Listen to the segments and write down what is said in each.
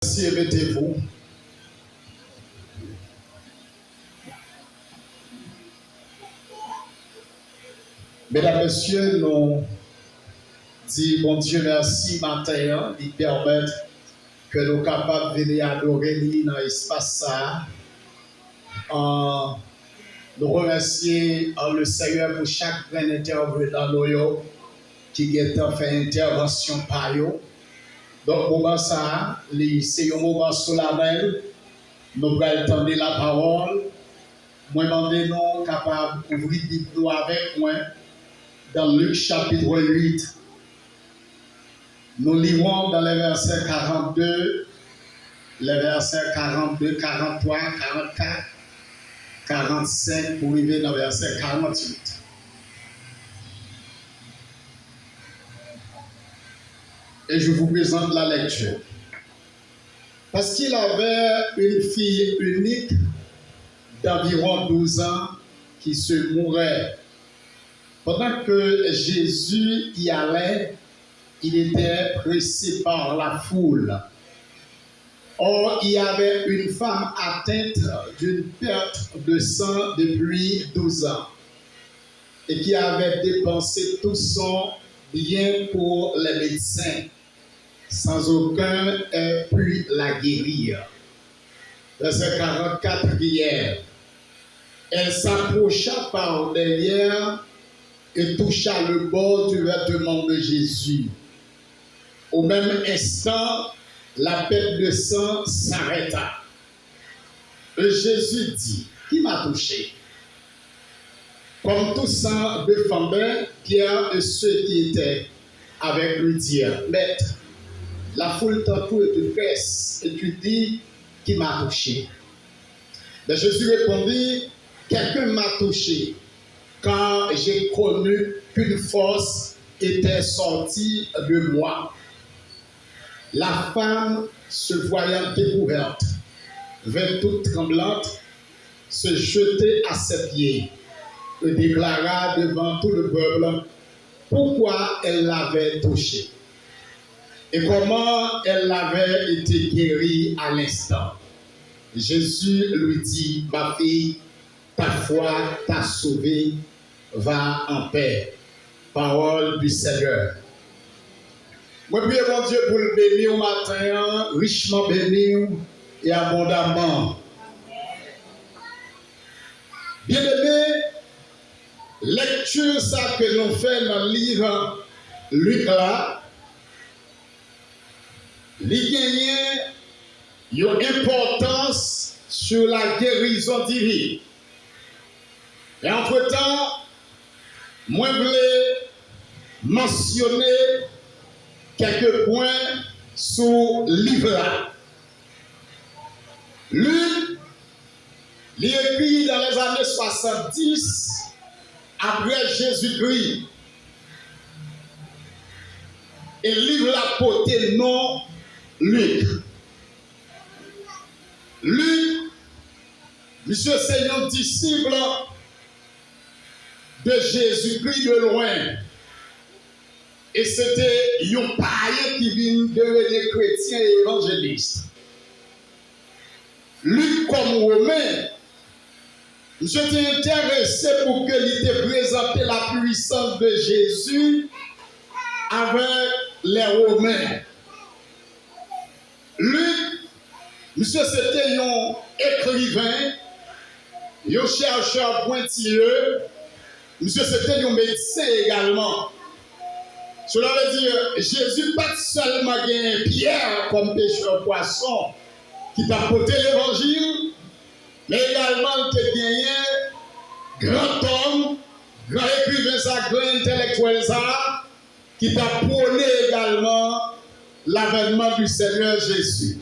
Merci, mettez-vous. Mesdames, Messieurs, nous disons bon Dieu merci matin, il permet que nous capables de venir adorer lui dans l'espace ça. Nous remercier le Seigneur pour chaque grand intervenant qui a fait intervention par eux. Donc, moment ça, c'est un moment solennel. Nous allons entendre la parole. Moi, je demande capable d'ouvrir la Bible avec moi dans Luc chapitre 8. Nous lirons dans les versets 42, les versets 42, 43, 44, 45 pour arriver dans le verset 48. Et je vous présente la lecture. Parce qu'il avait une fille unique d'environ 12 ans qui se mourait. Pendant que Jésus y allait, il était pressé par la foule. Or, il y avait une femme atteinte d'une perte de sang depuis 12 ans et qui avait dépensé tout son bien pour les médecins, sans aucun ait pu la guérir. Verset 44 hier. Elle s'approcha par derrière et toucha le bord du vêtement de Jésus. Au même instant, la perte de sang s'arrêta. Et Jésus dit, qui m'a touché? Comme tout sang défendait, Pierre et ceux qui étaient avec lui dirent, Maître, la foule t'entoure et te presse, et tu dis, qui m'a touché? Mais Jésus répondit, quelqu'un m'a touché, quand j'ai connu qu'une force était sortie de moi. La femme, se voyant découverte, vint toute tremblante, se jeter à ses pieds et déclara devant tout le peuple pourquoi elle l'avait touché et comment elle avait été guérie à l'instant. Jésus lui dit, ma fille, ta foi t'a sauvée, va en paix. Parole du Seigneur. Moi, prie mon Dieu pour le bénir au matin, richement bénir et abondamment. Bien-aimé, lecture ça que nous faisons dans le livre Luc là, il y a une importance sur la guérison divine. Et entre-temps, moi, je voulais mentionner quelques points sur le livre là. Luc, il est écrit dans les années 70, après Jésus-Christ. Et le livre là porté nom Luc. Luc, monsieur, c'est un disciple de Jésus-Christ de loin. Et c'était un païen qui vient devenir chrétien et évangéliste. Luc, comme Romain, j'étais intéressé pour qu'il te présente la puissance de Jésus avec les Romains. Luc, monsieur, c'était un écrivain, un chercheur pointilleux, monsieur, c'était un médecin également. Cela veut dire, Jésus pas seulement gagné Pierre comme pêcheur poisson qui t'a porté l'évangile, mais également il a gagné grand homme, grand écrivain, grand intellectuel qui t'a prôné également l'avènement du Seigneur Jésus.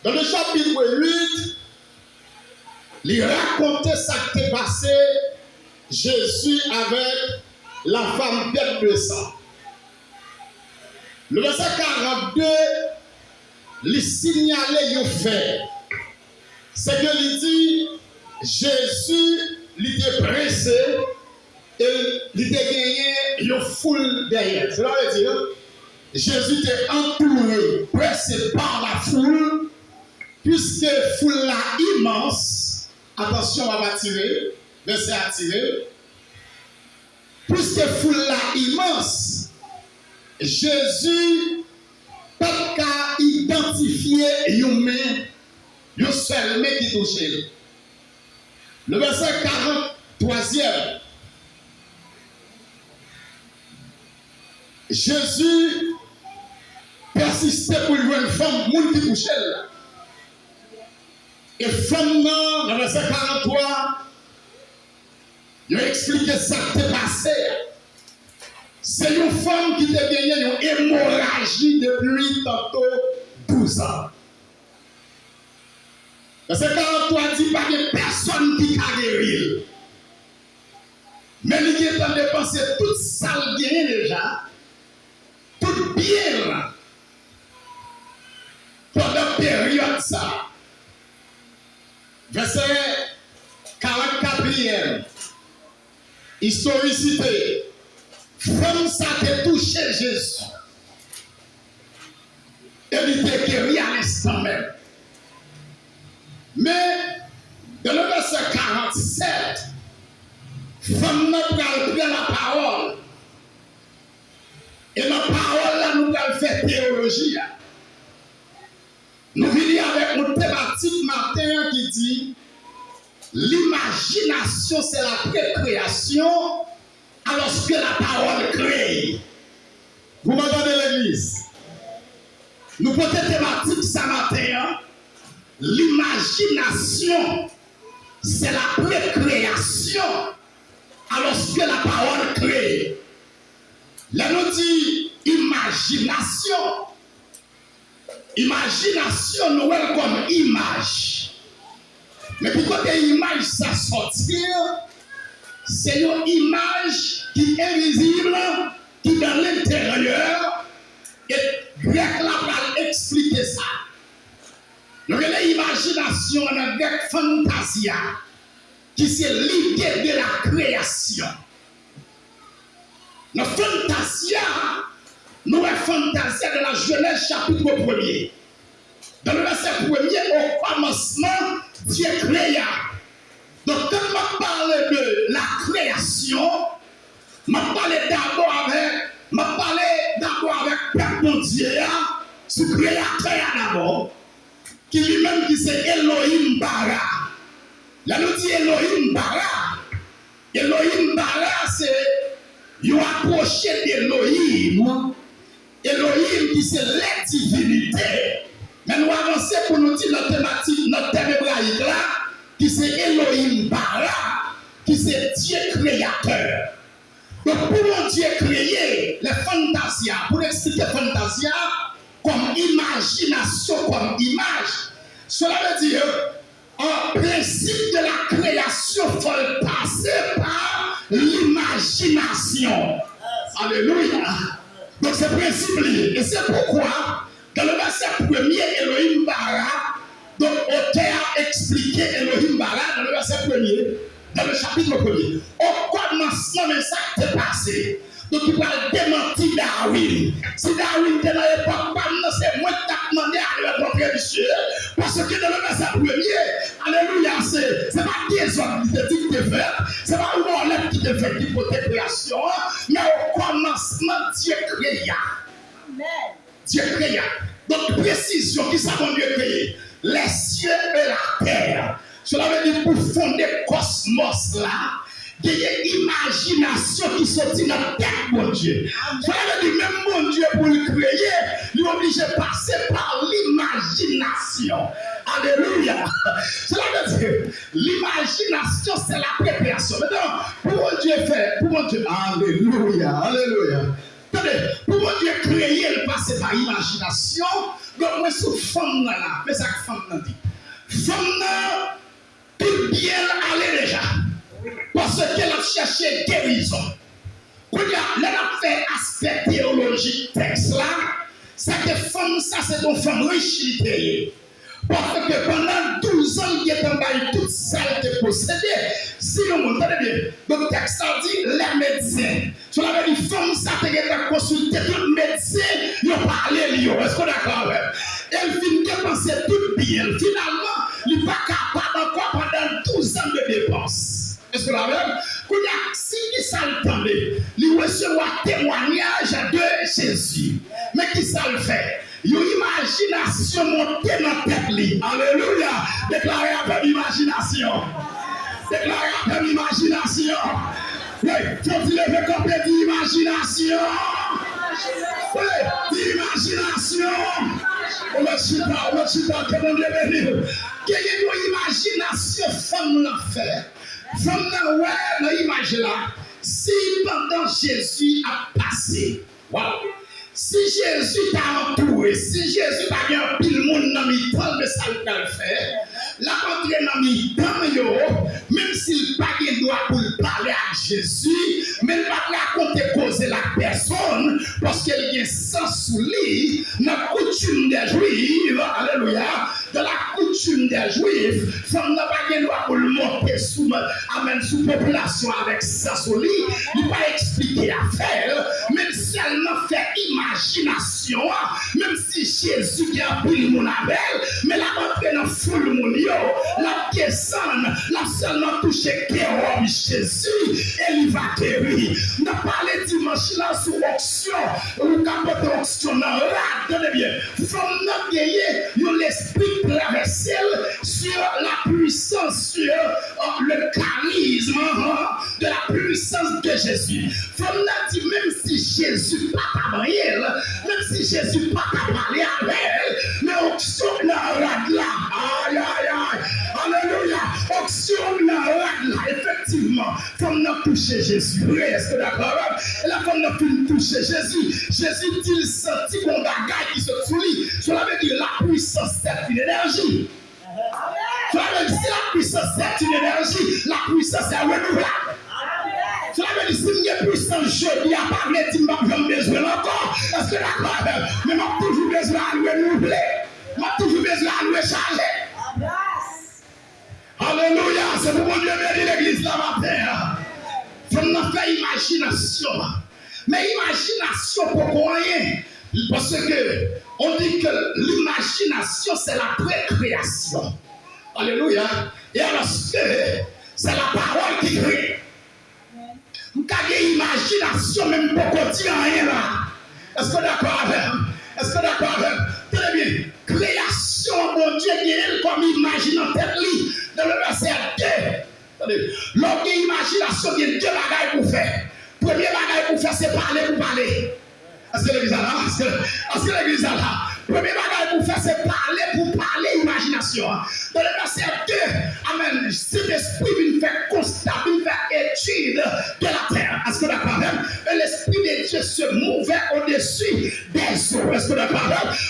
Dans le chapitre 8, il racontait ce qui s'est passé Jésus avec la femme perte de sang. Le verset 42, il signalait un fait. C'est que il dit, Jésus, il était pressé et il était gagné une foule derrière. Cela veut dire, Jésus était entouré, pressé par la foule, puisque foule là immense, attention à m'attirer, verset attiré, puisque foule là immense, Jésus pas qu'à identifier une main, une seule main qui touchait. Le verset 43e. Jésus persistait pour lui une femme, monde qui touchait là. Et femme, dans le verset 43, il a expliqué ça qui est passé. C'est une femme qui a gagné une hémorragie depuis tantôt 12 ans. Verset 43 dit pas de personne qui a guéri. Mais il est en train de penser toute sale gain déjà, toute bien pendant la période ça. Verset 44e. Historicité. Femme ça te touché Jésus. Elle était guérie à l'instant même. Mais dans le verset 47, femme n'a pas pris la parole. Et la parole là, nous allons faire théologie. Nous venons avec une thématique matin qui dit l'imagination c'est la pré-création alors que la parole crée. Vous m'entendez l'église? Nous prenons thématique ce matin. L'imagination c'est la pré-création alors que la parole crée. Là nous dit imagination. Imagination nous est comme image. Mais pourquoi que image ça sortir? C'est une image qui est invisible, qui est dans l'intérieur. Et grec là va expliquer ça. Nous avons l'imagination dans le grec fantasia, qui c'est l'idée de la création. Dans fantasia, nous avons fantasia de la Genèse chapitre 1er. Dans le verset 1er, au commencement, Dieu créa. Donc, quand je parle de la création, je parle d'abord avec Père mon Dieu, ce créateur d'abord, qui lui-même qui c'est Elohim Bara. Là, nous dit Elohim Bara. Elohim Bara, c'est un approché d'Elohim. Elohim qui c'est la divinité. Mais nous avançons pour nous dire notre thématique, notre thème hébraïque là, qui c'est Elohim Bara, qui c'est Dieu créateur. Donc pour mon Dieu créer les fantasia, pour expliquer fantasia comme imagination, comme image, cela veut dire un principe de la création faut passer par l'imagination. Alléluia. Donc c'est principe lié. Et c'est pourquoi dans le verset 1er, Elohim Bara, donc auteur a expliqué Elohim Bara dans le verset 1er, dans le chapitre 1er. Au commencement, mais ça s'est passé. Donc il va démentir Darwin. Si Darwin était dans l'époque, c'est moi qui t'ai demandé à le propriétaire Dieu. Parce que dans le verset 1er, alléluia, c'est pas des hommes qui te fait, c'est pas un homme qui te fait qui peut te création, mais au commencement, Dieu créa. Amen. Dieu créa. Donc, précision, qui ça mon Dieu créé? Les cieux et la terre. Cela veut dire pour fonder le cosmos là, il y a une imagination qui sortit dans la tête, mon Dieu. Cela veut dire même mon Dieu pour le créer, il est obligé de passer par l'imagination. Alléluia. Cela veut dire l'imagination c'est la préparation. Maintenant, pour mon Dieu faire, pour mon Dieu, alléluia, alléluia. Attendez, pour mon Dieu créer, il passe par imagination. Donc, moi, sous femme là, mais ça que femme là dit. Femme là, tout bien aller déjà. Parce qu'elle a cherché guérison. Quand elle a fait aspect théologique texte là, c'est que femme, ça c'est une femme riche qui parce que pendant 12 ans, il est en bas toute celle qui possédée. si le monde, entendez bien, le texte a dit les médecins. Cela veut dire femme ça te consulter tout médecin, ils ont parlé, est-ce qu'on est d'accord? Elle finit de penser tout bien. Finalement, il n'est pas capable encore pendant 12 ans de dépenses. Est-ce que la même? Si qui ça le tendait, il recevoir témoignage de Jésus. Mais qui ça le fait? Une imagination montée dans la tête. Alléluia. Déclarez avec imagination. Déclarez avec imagination. Oui, faut dire le côté d'imagination. Oui, d'imagination. On va chita, que mon Dieu bénisse. Quelle est une imagination femme l'a fait? Femme n'a ouais, dans l'image là. Si pendant Jésus a passé, wow. Si Jésus t'a entouré, si Jésus t'a bien pile monde dans le temps de ça qu'il a fait, la rentrée dans le temps, même s'il n'a pas de droit pour parler à Jésus, mais il va raconter causer la personne parce qu'il y a sens sous lui, dans la coutume des Juifs, alléluia, dans la coutume des Juifs, femme n'a pas de droit pour le monter sous population avec sens sous lui, il ne va pas expliquer à faire, même si elle n'a fait imagination, même si Jésus a pris mon appel, mais la rentrée dans foule mon yo, la descend, la seulement touché cœur Jésus, et il va guérir. Nous parlons dimanche là sur l'onction, ou capote l'onction dans la tenez bien, from notre gagner, nous l'esprit traversé sur la puissance, sur le charisme de la puissance de Jésus. From notre dit même si Jésus pas parler, même si Jésus pas parler avec elle, mais onction dans la là, aïe aïe aïe, alléluia, onction dans la là, effectivement, comme nous toucher Jésus, est-ce que d'accord? Et la femme n'a pu toucher Jésus, Jésus dit il sentit qu'on bagaille qui se soulie, cela veut dire la puissance c'est une énergie. Cela veut dire si la puissance c'est une énergie, la puissance est renouvelable. Cela veut dire si il y a puissance jeudi, il n'y a pas de temps que j'ai besoin encore. Est-ce que d'accord? Mais j'ai toujours besoin de renouveler. J'ai toujours besoin de recharger. Alléluia. C'est pour mon Dieu bénir l'église là matin. Il faut nous faire imagination. Mais imagination pour rien. Parce que on dit que l'imagination c'est la précréation. Alléluia. Et alors c'est la parole qui crée. Vous avez imagination même pour continuer rien là. Est-ce que d'accord avec? Est-ce que d'accord avec? Très bien. Création, mon Dieu, qui est comme imagine en tête dans le verset 2. L'homme qui imagination, il y a deux bagailles pour faire. Premier bagaille pour faire, c'est parler pour parler. Est-ce que l'église est là? Est-ce que l'église est là? Premier bagaille pour faire, c'est parler pour parler, imagination. Dans le verset 2, amen, cet esprit vient faire constat, vient faire étude de la terre. Est-ce que d'accord? Et l'esprit de Dieu se mouvait au-dessus des eaux. Est-ce que d'accord?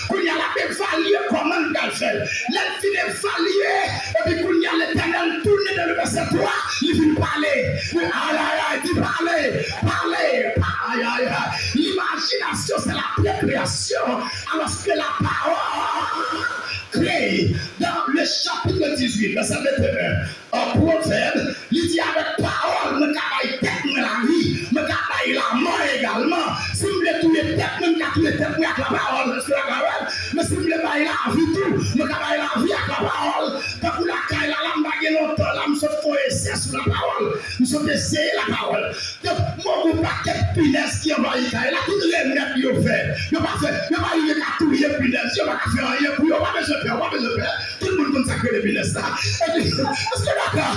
Quand il y a la évalué comment il a fait. L'esprit d'évaluer, et puis quand il y a l'éternel tourné dans le verset 3, il vient parler. Aïe, aïe, aïe, il dit parler, parler, aïe, aïe, aïe. L'imagination, c'est la précréation. Alors que la parole créée dans le chapitre 18, verset 21, un prophète, il dit avec parole, me cabaye tête, me la vie, me cabaye la mort également. Si vous voulez tous les têtes, me cabaye tous les têtes avec la parole, c'est la parole. Mais si vous voulez bailler la vie tout, me cabaye la vie avec la parole. Quand vous la caille, la lame bague longtemps, là, me saute pour essayer sur la parole. Nous sommes essayés la parole. Donc, moi, vous paquet de punaise qui envahit, là, tout le monde qui ont fait. Il n'y a pas fait, il n'y a pas eu de catouiller punaise, il n'y a pas fait rien pour eux, on va besoin de faire, on va besoin de faire. Tout le monde consacre les punaises là. Et puis, est-ce que d'accord?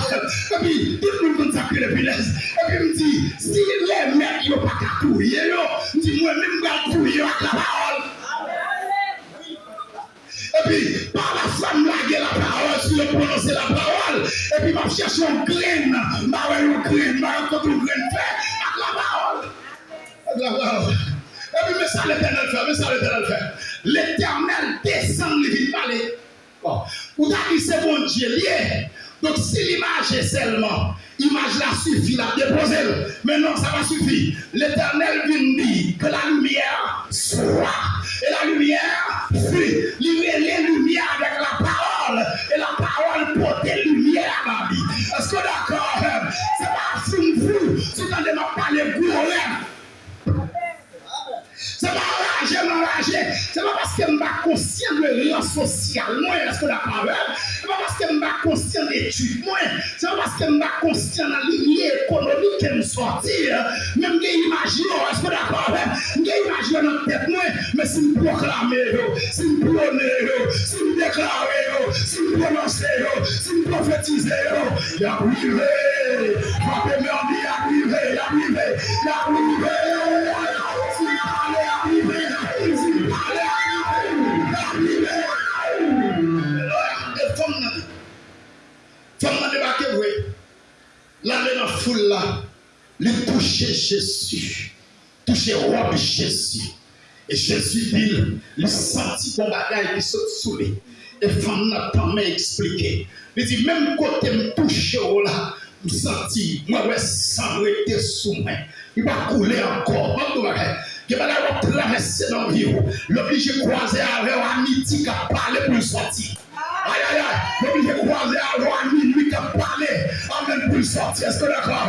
Et puis, tout le monde consacre les punaises. Et puis, il me dit, si les mecs n'ont pas catouiller, il me dit, moi-même, je vais catouiller avec la parole. Et puis, par la femme, laguer la parole, si je prononce la parole, et puis, je cherche un grain, je vais rencontrer un grain fait avec la parole. Avec la parole. Et puis, mais ça l'éternel fait, mais ça l'éternel fait. L'éternel descend, il vient parler. Bon. Vous avez dit, c'est bon Dieu lié. Donc, si l'image est seulement, l'image là suffit, la déposer. Mais non, ça va suffire. L'éternel vient dire que la lumière soit. Et la lumière fut. Les lumières avec la parole. Et la parole porte lumière à la vie. Est-ce que d'accord? social, moi, est-ce que d'accord? C'est pas parce que je suis pas conscient d'études, moi, c'est pas parce que je suis pas conscient de la lignée économique que je sorti, même que imagine, est-ce que d'accord? Je imagine dans la tête, moi, mais si je proclame, si je prône, si je déclare, si je prononce, si je prophétise, il y a arrivé, frappez-moi, il y a arrivé, il y a arrivé, il y a arrivé, si je parlais arrivé, si je parlais arrivé, et femme n'a débarqué, oui, là, dans la foule là, il touchait Jésus, touchait roi Jésus. Et Jésus dit, il sentit ton bagage qui saute sous lui. Et femme n'a pas expliqué. Il dit, même quand tu me touches là, je senti, moi, ouais, sang était sous moi. Il va couler encore. Il va traverser dans la vie. L'obligé de croiser avec un amitié qui a parlé pour sortir. Aïe, aïe, aïe. L'obligé de croiser avec un ami qui a parlé. Amen pour sortir. Est-ce que d'accord?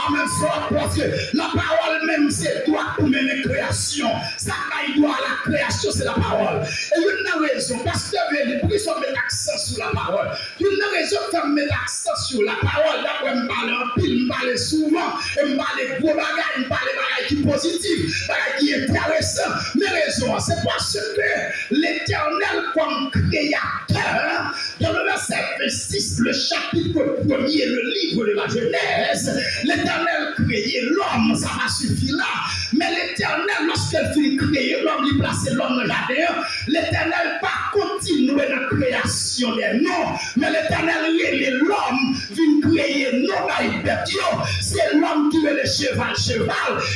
Amen, sort parce que la parole même, c'est toi pour mener la création. Ça il doit à la création, c'est la parole. Et il y a une raison. Parce que pourquoi ils mettent l'accent sur la parole? Il y a une raison pour mettre l'accent sur la parole. D'après, je parle en pile, je parle souvent, je parle gros bagages, je parle bagages qui positifs, bagages qui intéressants. Mais raison, c'est parce que l'Éternel, comme créateur, dans le verset 26, le chapitre 1er, le livre de la Genèse, l'Éternel créait l'homme, ça m'a suffi là. Mais l'Éternel, lorsqu'il finit créer l'homme, il place l'homme dans le jardin. L'Éternel pas continuer la création des noms, mais l'Éternel est l'homme, vient créer non dans les bêtes. C'est l'homme qui est le cheval,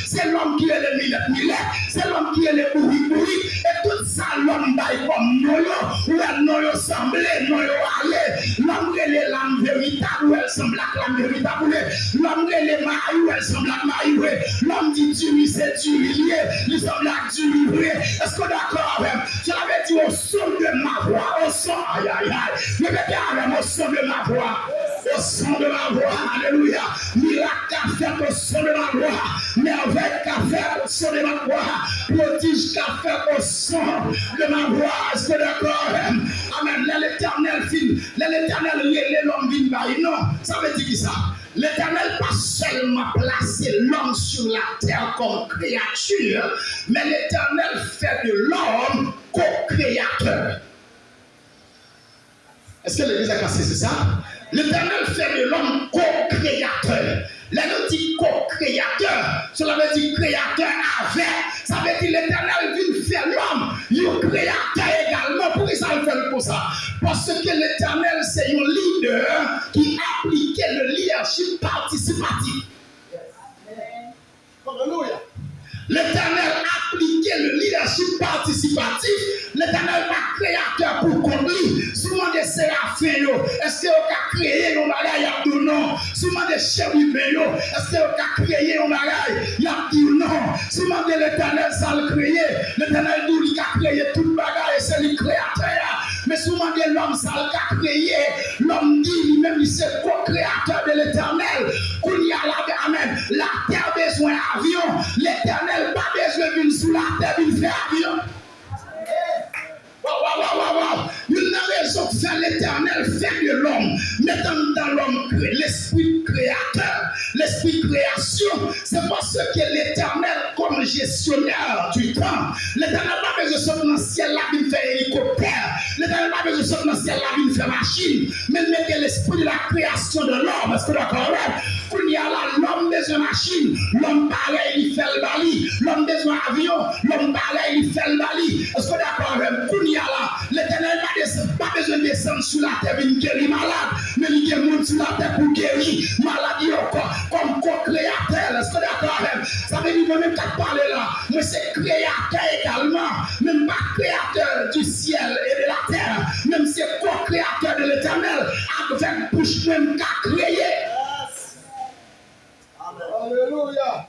c'est l'homme qui est le millet, c'est l'homme qui est le bourri, et tout ça, l'homme baille comme noyo, ou elle noyo semblé, noyo allé, l'homme qui est l'âme véritable, ou elle semble la l'âme véritable, l'homme qui est le maï, ou elle semble la maï, l'homme dit tu c'est tu lié, il semble la tu vrai. Est-ce que d'accord? Je l'avais dit au son de ma voix, au son, aïe aïe aïe, répétez avec au son de ma voix. Au son de ma voix, alléluia. Miracle qu'a fait au son de ma voix. Merveille qu'a fait au son de ma voix. Prodige qu'a fait au son de ma voix. Est-ce que d'accord? Amen. L'éternel film, l'éternel l'homme vient par non. Ça veut dire ça. L'Éternel pas seulement placé l'homme sur la terre comme créature, mais l'Éternel fait de l'homme co-créateur. Est-ce que l'Église a cassé, c'est ça? L'Éternel fait de l'homme co-créateur. Là, nous dit co-créateur. Cela veut dire créateur avec. Ça veut dire l'Éternel vient faire l'homme. Il est créateur également. Pourquoi ça le fait comme ça? Parce que l'Éternel, c'est un leader qui appliquait le leadership participatif. Alléluia. L'Éternel appliquait le leadership participatif. L'Éternel pas créateur pour conduire. Souvent des séraphins, est-ce que vous avez créé un bagage? Il y a non. Souvent des chérubins, est-ce que vous avez créé un bagage? Il y a non. Souvent de l'Éternel, ça le créé. L'Éternel dit qu'il a créé tout le bagage et c'est le créateur. Mais souvent de l'homme, ça le créé. L'homme dit lui-même, il c'est co-créateur de l'Éternel. Qu'on y a là, amen. La terre a besoin d'avion. L'Éternel pas besoin d'une sous la terre, il fait avion. Une raison que fait l'Éternel fait de l'homme, mettant dans l'homme l'esprit créateur, l'esprit création, c'est parce que l'Éternel, comme gestionnaire du temps, l'Éternel n'a pas besoin de sortir dans le ciel là, il fait hélicoptère, l'Éternel n'a pas besoin de sortir dans le ciel là, il fait machine, mais mettre l'esprit de la création de l'homme, est-ce que d'accord? Quand il y a là, l'homme besoin de machine, l'homme pareil, il fait le bali, l'homme besoin d'avion, l'homme pareil, il fait le bali, est-ce que d'accord? Quand il y a là, l'Éternel n'a pas besoin de descendre sur la terre, il guérit malade, mais il y a monde sur la terre pour guérir maladie comme co-créateur. Est-ce que d'accord? Ça veut dire moi-même qu'à parler là, mais c'est créateur également, même pas créateur du ciel et de la terre, même c'est co-créateur de l'Éternel, avec bouche même qu'à créer. Alléluia.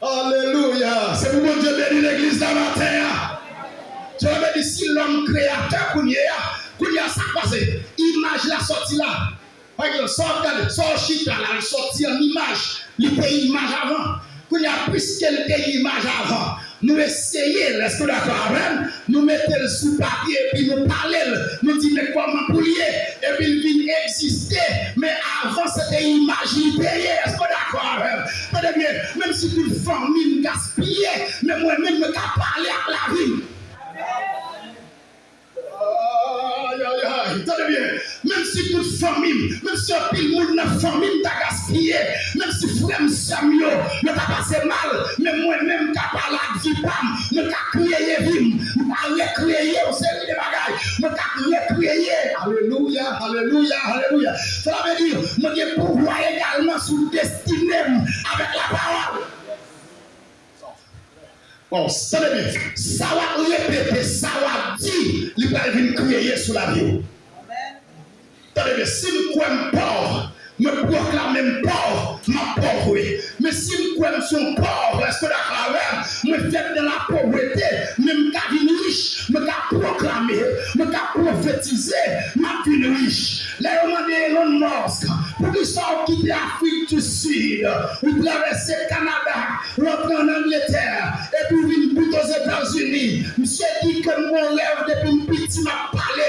Alléluia. C'est pour mon Dieu béni l'église dans la terre. Je veux dire, si l'homme créateur, qu'on y a ça passé, image la sortie là. Par exemple, sort chita là, il sortit en image, il paye image avant. Qu'on y a plus qu'elle paye image avant. nous essayons, est-ce que d'accord avec nous mettons le sous papier et puis nous parlons, nous disons mais comment pour lier, et puis il vient exister, mais avant c'était imaginaire, est-ce que d'accord avec bien, même si toute famille gaspillée, mais moi-même je peux parler à la vie. Tenez bien, même si toute famille, même si un pile monde dans la famille t'a gaspillé, même si frère Samuel ne t'a passé mal, mais moi-même t'a pas la vie pam, ne t'a créé vie, t'a recréé au sein des bagages, ne t'a recréé. Alléluia, alléluia, alléluia. Cela veut dire, moi j'ai pouvoir également sous destinée avec la parole. Bon, ça veut dire, ça va répéter, ça va dire, il va venir créer sur la vie. Amen. Si je crois pauvre, je proclame pauvre, ma pauvre. Mais si je crois son pauvre, est-ce que d'accord avec je fais de la pauvreté, même quand je suis riche, je peux proclamer, je peux prophétiser, je suis riche. Les Romains Elon Musk, pour qu'ils soient quittés l'Afrique du Sud, ou traverser le Canada, rentrer en Angleterre, et puis venir aux États-Unis. Monsieur dit que mon rêve depuis petit m'a parlé.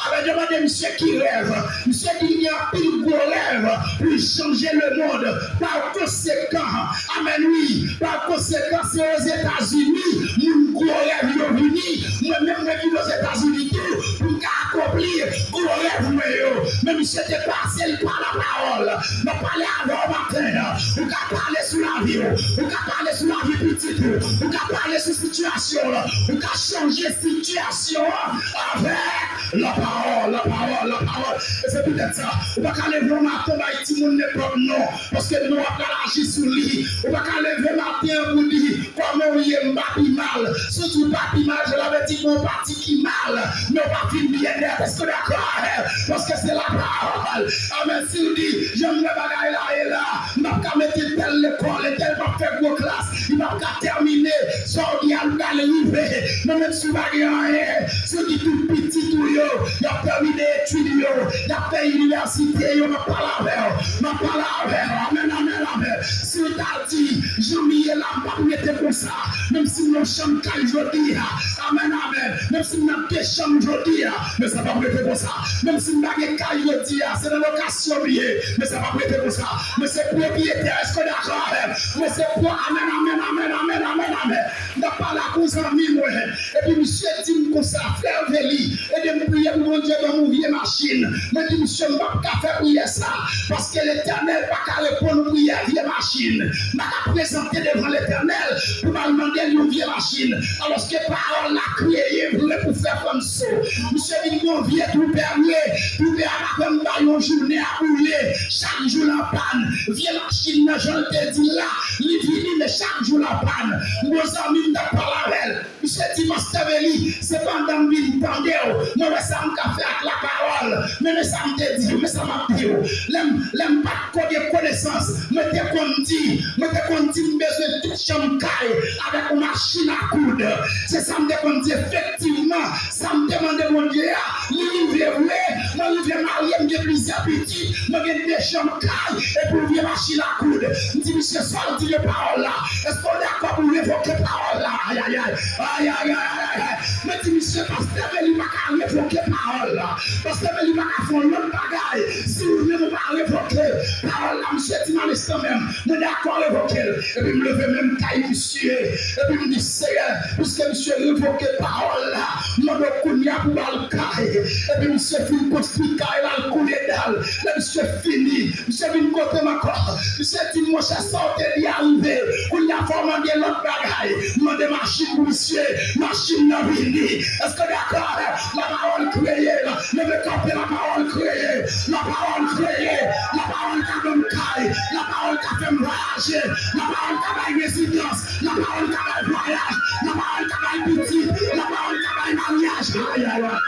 Avec demandé monsieur qui rêve. Monsieur dit qu'il y a un pile gros rêve pour changer le monde. Par conséquent, amen oui, par conséquent, c'est aux États-Unis, mon gros rêve est venu. Moi-même, je suis aux États-Unis pour accomplir gros rêve. Mais monsieur était passé par la parole. Je parlais avant matin. Vous pouvez parler sur la vie. Vous pouvez parler sur la vie petite. Vous pouvez parler sur la situation. Vous pouvez changer la situation avec la parole, la parole, la parole. Et c'est peut-être ça. Vous pouvez pas lever matin et tout le monde n'est pas non. Parce que nous avons agir sur lui. Vous pouvez pas lever matin pour dire comment il est mal. Surtout pas mal, je l'avais dit mon parti qui mal. Mais pas bien d'être. Est-ce que d'accord? Parce que c'est la parole. Amen. Si vous dites, j'aime le bagaille là et là, je ne vais pas mettre telle l'école et telle va faire gros classe. Il ne va pas terminer. Soit il y a le arriver. Mais même si vous n'avez rien, ceux qui tout petit, tout yo, il a terminé l'étude, il a fait l'université, il n'a pas la verre. Il n'a pas la verre. Amen, amen, amen. Si vous avez dit, j'aime là, je ne vais pas mettre comme ça. Même si nous sommes aujourd'hui, amen, amen. Même si nous avons des chambres aujourd'hui, mais ça ne va pas mettre comme ça. Même si nous avons des cas aujourd'hui, c'est dans location, mais ça ne va pas mettre comme ça. Mais c'est propriétaire, est-ce que d'accord? Mais c'est pour amen, amen, amen, amen, amen, amen. Nous n'avons pas la cause en mille. Et puis, monsieur dit comme ça, frère Véli, et de me prier pour mon Dieu dans mon vieille machine. Mais dit, monsieur, je ne vais pas faire prier ça. Parce que l'éternel va pas répondre aux prières vieille machine. Je vais présenter devant l'éternel pour me demander une vieille machine. Alors que parole l'a créé pour faire comme ça. Monsieur dit, mon vieux tout permis, tout permis comme une journée à rouler. Chaque jour la panne. Vieille machine, je te dis là, il vit, mais chaque jour la panne. Nos amis ne parlent pas avec. Monsieur dit, Master Véli, c'est pas dans le vie de moi, ça me fait avec la parole. Mais ça me dit, mais ça m'a dit, l'aime pas de connaissance. Mais t'es qu'on dit, besoin de toute chambre avec une machine à coudre. C'est ça me dit, effectivement, ça me demande mon Dieu, l'univers vrai, moi, l'univers marié, j'ai plusieurs petits, moi, j'ai des chambres et pour une machine à coudre. Je dis, monsieur, ça dit les paroles là. Est-ce qu'on est d'accord pour évoquer les paroles là? Aïe, aïe, aïe, aïe, aïe, aïe, aïe. Mais dis, monsieur, parce que il va pas révoquer parole là. Parce que il va pas faire l'autre bagaille. Si vous ne pas révoquer parole là, monsieur, dis mal quand même. Je d'accord révoquer. Et puis me lever même caille monsieur. Et puis me dire, Seigneur, puisque monsieur révoquer parole là, moi je connais pour le caille. Et puis monsieur finit construire caille là, le couler dalle. Là, monsieur fini. Monsieur vient côté ma corps. Monsieur dit, mon cher, sortez d'y arriver. On y a formé l'autre bagaille. Moi de machine pour monsieur. Machine n'a vini. Est-ce que d'accord? La parole créée, ne veut camper la parole créée, la parole créée, la parole qui a donné caille, la parole qui a fait voyager, la parole qui a fait résidence, la parole qui a fait voyage, la parole qui a fait petit, la parole qui a fait mariage. Aïe, aïe, aïe.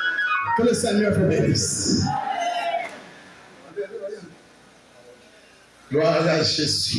Que le Seigneur vous bénisse. Gloire à Jésus.